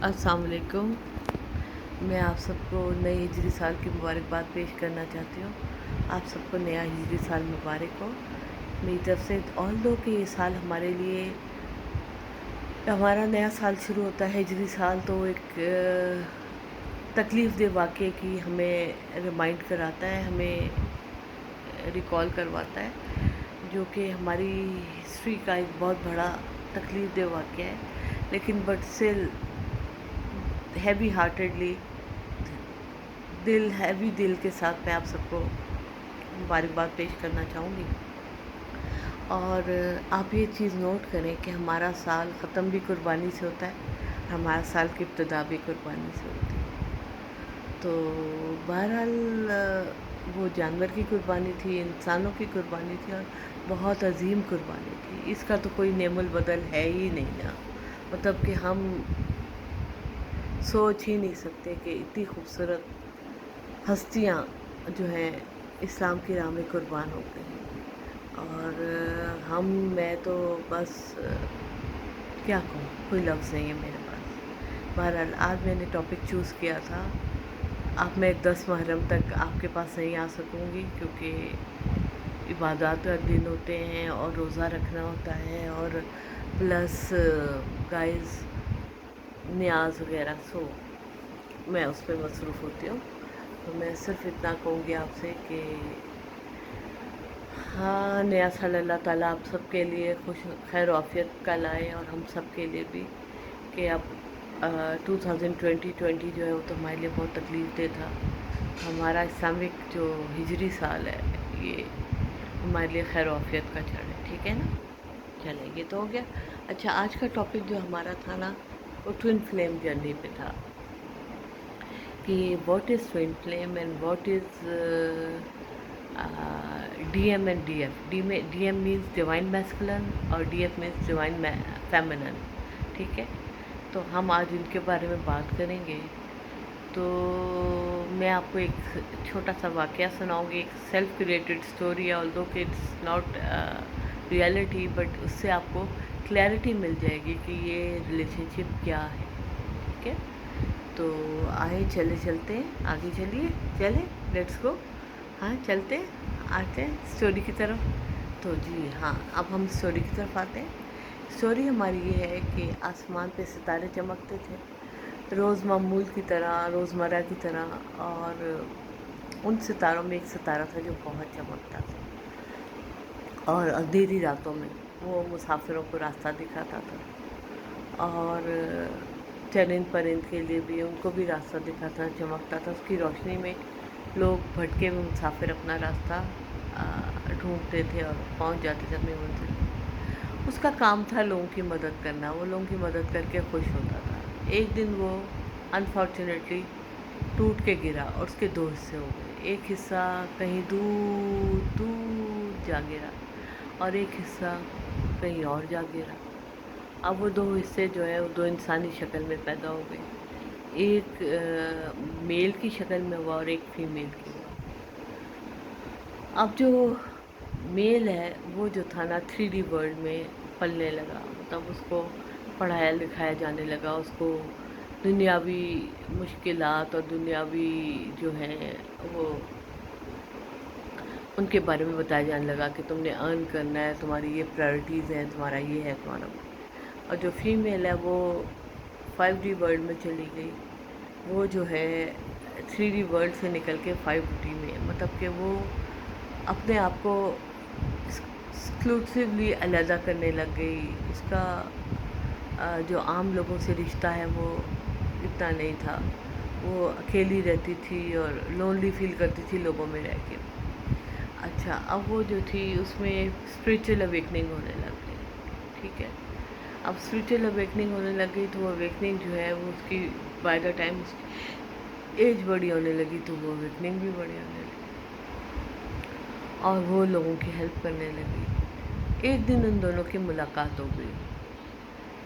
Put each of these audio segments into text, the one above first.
السلام علیکم۔ میں آپ سب کو نئے ہجری سال کی مبارکباد پیش کرنا چاہتی ہوں۔ آپ سب کو نیا ہجری سال مبارک ہو میری طرف سے۔ آل دو کہ یہ سال ہمارے لیے ہمارا نیا سال شروع ہوتا ہے ہجری سال، تو ایک تکلیف دہ واقعے کی ہمیں ریمائنڈ کراتا ہے، ہمیں ریکال کرواتا ہے، جو کہ ہماری ہسٹری کا ایک بہت بڑا تکلیف دہ واقعہ ہے، لیکن but still heavy heartedly heavy دل کے ساتھ میں آپ سب کو مبارکباد پیش کرنا چاہوں گی۔ اور آپ یہ چیز نوٹ کریں کہ ہمارا سال ختم بھی قربانی سے ہوتا ہے، ہمارا سال کی ابتدا بھی قربانی سے ہوتی ہے۔ تو بہرحال وہ جانور کی قربانی تھی، انسانوں کی قربانی تھی، اور بہت عظیم قربانی تھی۔ اس کا تو کوئی نعم البدل ہے ہی نہیں نا، مطلب کہ ہم سوچ ہی نہیں سکتے کہ اتنی خوبصورت ہستیاں جو ہیں اسلام کی راہ میں قربان ہو گئی ہیں۔ اور میں تو بس کیا کہوں، کوئی لفظ نہیں ہے میرے پاس۔ بہرحال آج میں نے ٹاپک چوز کیا تھا، اب میں 10 محرم تک آپ کے پاس نہیں آ سکوں گی، کیونکہ عبادات کا دن ہوتے ہیں اور روزہ رکھنا ہوتا ہے، اور پلس گائز نیاز وغیرہ، سو میں اس پہ مصروف ہوتی ہوں۔ تو میں صرف اتنا کہوں گی آپ سے کہ ہاں، نیا سال اللہ تعالیٰ آپ سب کے لیے خیر و عافیت کا لائے، اور ہم سب کے لیے بھی، کہ اب 2020 جو ہے وہ تو ہمارے لیے بہت تکلیف دہ تھا۔ ہمارا اسلامک جو ہجری سال ہے یہ ہمارے لیے خیر و عافیت کا چڑھ ہے، ٹھیک ہے نا؟ چلیں، یہ تو ہو گیا۔ اچھا، آج کا ٹاپک جو ہمارا تھا نا، وہ ٹوئن فلیم جرنی پہ تھا، کہ what is twin flame and what is D M and D F. D M means divine masculine, اور D F means divine feminine, ٹھیک ہے؟ تو ہم آج ان کے بارے میں بات کریں گے۔ تو میں آپ کو ایک چھوٹا سا واقعہ سناؤں گی، ایک سیلف کریٹڈ اسٹوری ہے، آلدو کہ اٹس ناٹ ریئلٹی، بٹ اس سے آپ کو کلیئرٹی مل جائے گی کہ یہ ریلیشن شپ کیا ہے، ٹھیک ہے؟ تو آئے چلتے ہیں، آگے چلیں، لیٹس گو۔ ہاں، چلتے آتے ہیں اسٹوری کی طرف۔ تو جی ہاں، اب ہم اسٹوری کی طرف آتے ہیں۔ اسٹوری ہماری یہ ہے کہ آسمان پہ ستارے چمکتے تھے روز معمول کی طرح، روزمرہ کی طرح، اور ان ستاروں میں ایک ستارہ تھا جو بہت چمکتا تھا، اور اندھیری راتوں میں وہ مسافروں کو راستہ دکھاتا تھا، اور چرند پرند کے لیے بھی، ان کو بھی راستہ دکھاتا، چمکتا تھا۔ اس کی روشنی میں لوگ بھٹکے ہوئے مسافر اپنا راستہ ڈھونڈتے تھے اور پہنچ جاتے تھے اپنی منزل۔ اس کا کام تھا لوگوں کی مدد کرنا، وہ لوگوں کی مدد کر کے خوش ہوتا تھا۔ ایک دن وہ انفارچونیٹلی ٹوٹ کے گرا، اور اس کے دو حصے ہو گئے۔ ایک حصہ کہیں دور دور جا گرا، اور ایک حصہ کہیں اور جا گرا۔ اب وہ دو حصے جو ہے وہ دو انسانی شکل میں پیدا ہو گئے، ایک میل کی شکل میں ہوا اور ایک فیمیل کی ہوا۔ اب جو میل ہے وہ جو تھا نا 3D ورلڈ میں پلنے لگا، مطلب اس کو پڑھایا لکھایا جانے لگا، اس کو دنیاوی مشکلات اور دنیاوی جو ہیں وہ ان کے بارے میں بتایا جانے لگا کہ تم نے ارن کرنا ہے، تمہاری یہ پرائرٹیز ہیں، تمہارا یہ ہے، تمہارا وہ۔ اور جو فیمیل ہے وہ 5D ورلڈ میں چلی گئی، وہ جو ہے 3D ورلڈ سے نکل کے 5D میں، مطلب کہ وہ اپنے آپ کو ایکسکلوسیولی علیحدہ کرنے لگ گئی۔ اس کا جو عام لوگوں سے رشتہ ہے وہ اتنا نہیں تھا، وہ اکیلی رہتی تھی اور لونلی فیل کرتی تھی لوگوں میں رہ کے۔ اچھا، اب وہ جو تھی اس میں اسپریچول اویکننگ ہونے لگ گئی، ٹھیک ہے؟ اب اسپریچول اویکننگ ہونے لگ گئی، تو وہ اویکننگ جو ہے وہ اس کی بائی دا ٹائم اس کی ایج بڑی ہونے لگی، تو وہ اویکننگ بھی بڑی ہونے لگی، اور وہ لوگوں کی ہیلپ کرنے لگی۔ ایک دن ان دونوں کی ملاقات ہو گئی،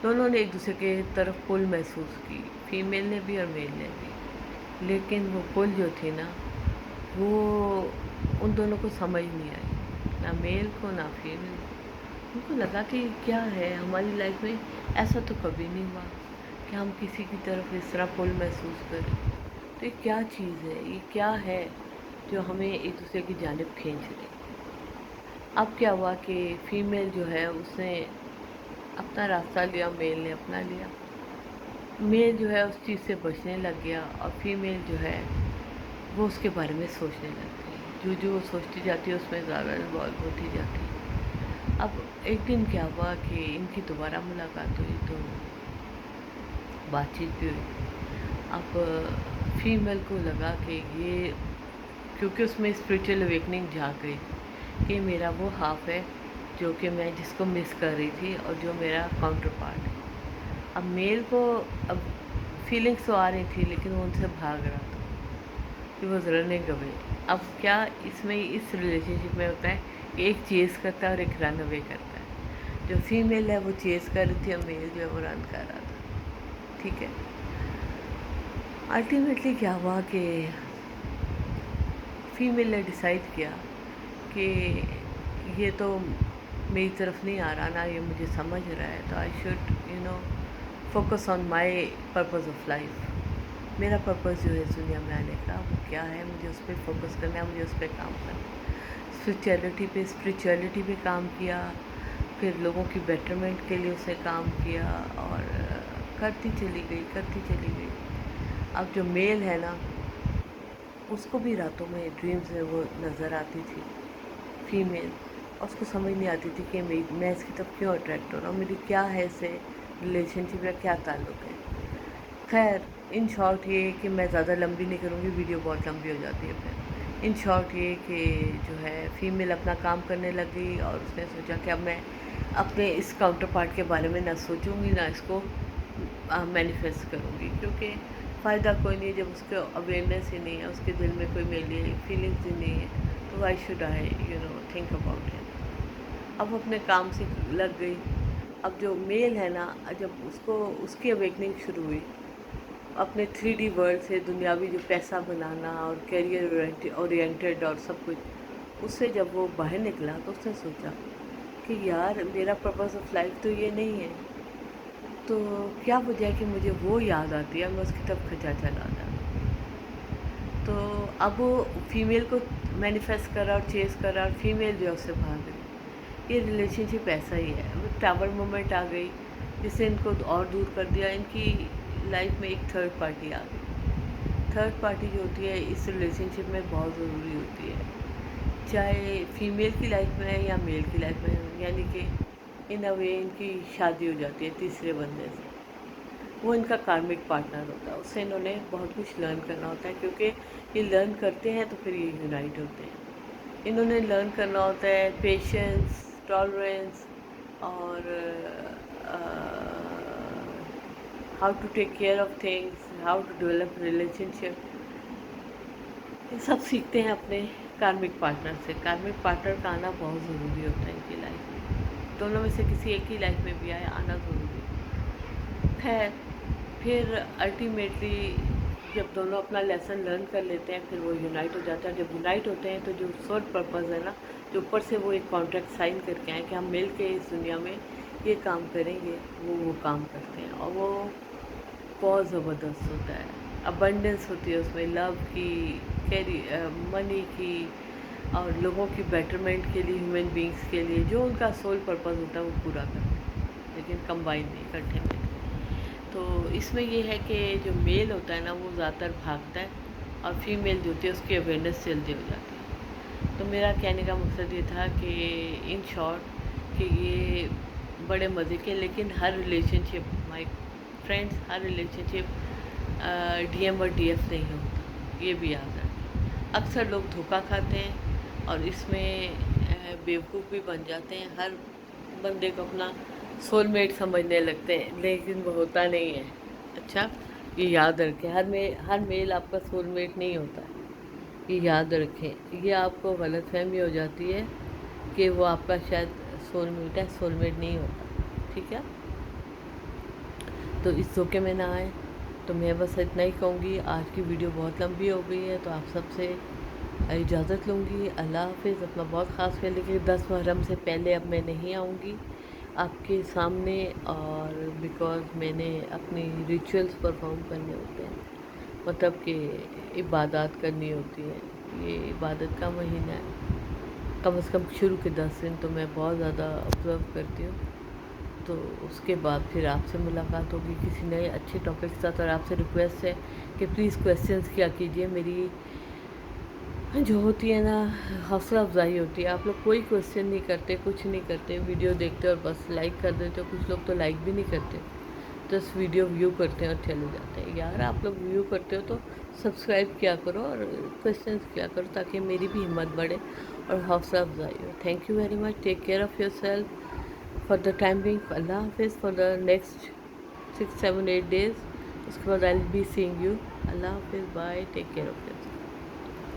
دونوں نے ایک دوسرے کے طرف پل محسوس کی، فیمیل نے بھی اور میل نے بھی، لیکن وہ پل جو تھی نا وہ ان دونوں کو سمجھ نہیں آئی، نہ میل کو نہ فیمیل کو۔ ان کو لگا کہ کیا ہے ہماری لائف میں، ایسا تو کبھی نہیں ہوا کہ ہم کسی کی طرف اس طرح پل محسوس کریں. تو یہ کیا چیز ہے, یہ کیا ہے جو ہمیں ایک دوسرے کی جانب کھینچ رہی. اب کیا ہوا کہ فیمیل جو ہے اس نے اپنا راستہ لیا, میل نے اپنا لیا. میل جو ہے اس چیز سے بچنے لگ گیا اور فیمیل جو ہے وہ اس کے بارے میں سوچنے لگتی ہے. جو وہ سوچتی جاتی ہے اس میں زیادہ انوالو ہوتی جاتی ہے. اب ایک دن کیا ہوا کہ ان کی دوبارہ ملاقات ہوئی تو بات چیت بھی ہوئی. اب فیمیل کو لگا کہ یہ, کیونکہ اس میں اسپریچول اویکننگ جھاگ گئی کہ میرا وہ ہاف ہے جو کہ میں جس کو مس کر رہی تھی اور جو میرا کاؤنٹر پارٹ ہے. اب میل کو اب فیلنگس تو آ رہی تھی لیکن وہ ان سے بھاگ رہا تھا. He was running away. اب کیا اس میں اس ریلیشن شپ میں ہوتا ہے کہ ایک چیز کرتا ہے اور ایک رن اوے کرتا ہے. جو فیمیل ہے وہ چیز کر رہی تھی اور میل جو ہے وہ رن کر رہا تھا. ٹھیک ہے. الٹیمیٹلی کیا ہوا کہ فیمیل نے ڈیسائیڈ کیا کہ یہ تو میری طرف نہیں آ رہا نا, یہ مجھے سمجھ رہا ہے, تو I should focus on my purpose of life. میرا پرپز جو ہے اس دنیا میں آنے کا وہ کیا ہے, مجھے اس پہ فوکس کرنا ہے, مجھے اس پہ کام کرنا ہے. اسپریچولیٹی پہ کام کیا, پھر لوگوں کی بیٹرمنٹ کے لیے اس نے کام کیا اور کرتی چلی گئی. اب جو میل ہے نا اس کو بھی راتوں میں ڈریمز میں وہ نظر آتی تھی فیمیل, اور اس کو سمجھ نہیں آتی تھی کہ میں اس کی طرف کیوں اٹریکٹ ہو رہا ہوں, میری کیا ہے اس سے ریلیشن شپ کا کیا تعلق ہے. خیر ان شارٹ یہ کہ میں زیادہ لمبی نہیں کروں گی, ویڈیو بہت لمبی ہو جاتی ہے پھر. ان شارٹ یہ کہ جو ہے فیمیل اپنا کام کرنے لگی اور اس نے سوچا کہ اب میں اپنے اس کاؤنٹر پارٹ کے بارے میں نہ سوچوں گی نہ اس کو مینیفیسٹ کروں گی, کیونکہ فائدہ کوئی نہیں جب اس کو اویئرنیس ہی نہیں ہے, اس کے دل میں کوئی میرے لیے فیلنگس ہی نہیں ہے, تو why should I think about ہم. اب اپنے کام سے لگ گئی. اب جو میل ہے نا, جب اس کی اویکننگ شروع ہوئی اپنے 3D ورلڈ سے, دنیاوی جو پیسہ بنانا اور کیریئر اورینٹیڈ اور سب کچھ, اس سے جب وہ باہر نکلا تو اس نے سوچا کہ یار میرا پرپز آف لائف تو یہ نہیں ہے, تو کیا وجہ ہے کہ مجھے وہ یاد آتی ہے, میں اس کی طرف کھچا چلا جاتا. تو اب وہ فیمیل کو مینیفیسٹ کر رہا اور چیز کر رہا اور فیمیل جو ہے اس سے بھاگ رہی. یہ ریلیشن شپ ایسا ہی ہے. ٹاور مومنٹ آ گئی جس سے ان کو اور دور کر دیا. ان کی لائف میں ایک تھرڈ پارٹی آ گئی. تھرڈ پارٹی جو ہوتی ہے اس ریلیشن شپ میں بہت ضروری ہوتی ہے, چاہے فیمیل کی لائف میں ہے یا میل کی لائف میں ہے. یعنی کہ ان اے وے ان کی شادی ہو جاتی ہے تیسرے بندے سے. وہ ان کا کارمک پارٹنر ہوتا ہے, اس سے انہوں نے بہت کچھ لرن کرنا ہوتا ہے, کیونکہ یہ لرن کرتے ہیں تو پھر یہ یونائٹ ہوتے ہیں. انہوں نے لرن کرنا ہوتا ہے پیشنس, ٹالرنس اور how to take care of things, how to develop relationship. یہ سب سیکھتے ہیں اپنے کارمک پارٹنر سے. کارمک پارٹنر کا آنا بہت ضروری ہوتا ہے ان کی لائف میں. دونوں میں سے کسی ایک کی لائف میں بھی آنا ضروری ہے. خیر پھر الٹیمیٹلی جب دونوں اپنا لیسن لرن کر لیتے ہیں پھر وہ یونائٹ ہو جاتے ہیں. جب یونائٹ ہوتے ہیں تو جو سول پرپز ہے نا, جو اوپر سے وہ ایک کانٹریکٹ سائن کر کے آئیں کہ ہم مل کے اس دنیا میں یہ کام کریں گے, وہ کام کرتے ہیں. اور وہ بہت زبردست ہوتا ہے. ابنڈنس ہوتی ہے اس میں, لو کی, منی کی, اور لوگوں کی بیٹرمنٹ کے لیے, ہیومن بینگس کے لیے جو ان کا سول پرپز ہوتا ہے وہ پورا کرتے ہیں, لیکن کمبائن نہیں, اکٹھے میں. تو اس میں یہ ہے کہ جو میل ہوتا ہے نا وہ زیادہ تر بھاگتا ہے اور فیمیل جو ہوتی ہے اس کی اویئرنیس جلدی ہو جاتی ہے. تو میرا کہنے کا مقصد یہ تھا کہ ان شارٹ کہ یہ بڑے مزے کے, لیکن ہر ریلیشن شپ مائی فرینڈس, ہر ریلیشن شپ ڈی ایم اور ڈی ایف نہیں ہوتا, یہ بھی یاد ہے. اکثر لوگ دھوکہ کھاتے ہیں اور اس میں بیوقوف بھی بن جاتے ہیں. ہر بندے کو اپنا سول میٹ سمجھنے لگتے ہیں لیکن وہ ہوتا نہیں ہے. اچھا یہ یاد رکھیں, ہر میل آپ کا سول میٹ نہیں ہوتا ہے, یہ یاد رکھیں. یہ آپ کو غلط فہمی ہو جاتی ہے کہ وہ آپ کا شاید سول میٹ ہے, سول میٹ نہیں ہوتا. ٹھیک ہے, تو اس دھوکے میں نہ آئیں. تو میں بس اتنا ہی کہوں گی. آج کی ویڈیو بہت لمبی ہو گئی ہے تو آپ سب سے اجازت لوں گی. اللہ حافظ. اپنا بہت خاص خیال رکھیے. 10 محرم سے پہلے اب میں نہیں آؤں گی, آپ کے سامنے، اور بیکاز میں نے اپنی ریچولس پرفارم کرنے ہوتے ہیں، مطلب کہ عبادات کرنی ہوتی ہے. یہ عبادت کا مہینہ ہے، کم از کم شروع کے 10 دن تو میں بہت زیادہ آبزرو کرتی ہوں. تو اس کے بعد پھر آپ سے ملاقات ہوگی کسی نئے اچھے ٹاپک کے ساتھ. اور آپ سے ریکویسٹ ہے کہ پلیز کویسچنس کیا کیجیے. میری جو ہوتی ہے نا حوصلہ افزائی ہوتی ہے. آپ لوگ کوئی کویسچن نہیں کرتے، کچھ نہیں کرتے، ویڈیو دیکھتے اور بس لائک کر دیتے ہو. کچھ لوگ تو لائک بھی نہیں کرتے، جسٹ ویڈیو ویو کرتے ہیں اور چلے جاتے ہیں. یار آپ لوگ ویو کرتے ہو تو سبسکرائب کیا کرو اور کویسچنس کیا کرو، تاکہ میری بھی ہمت بڑھے اور حوصلہ افزائی ہو. Thank you very much. Take care of yourself for the time being. اللہ حافظ فار دا نیکسٹ 6 7 8 days. اس کے بعد I will be seeing you. اللہ حافظ. Bye. Take care of your self.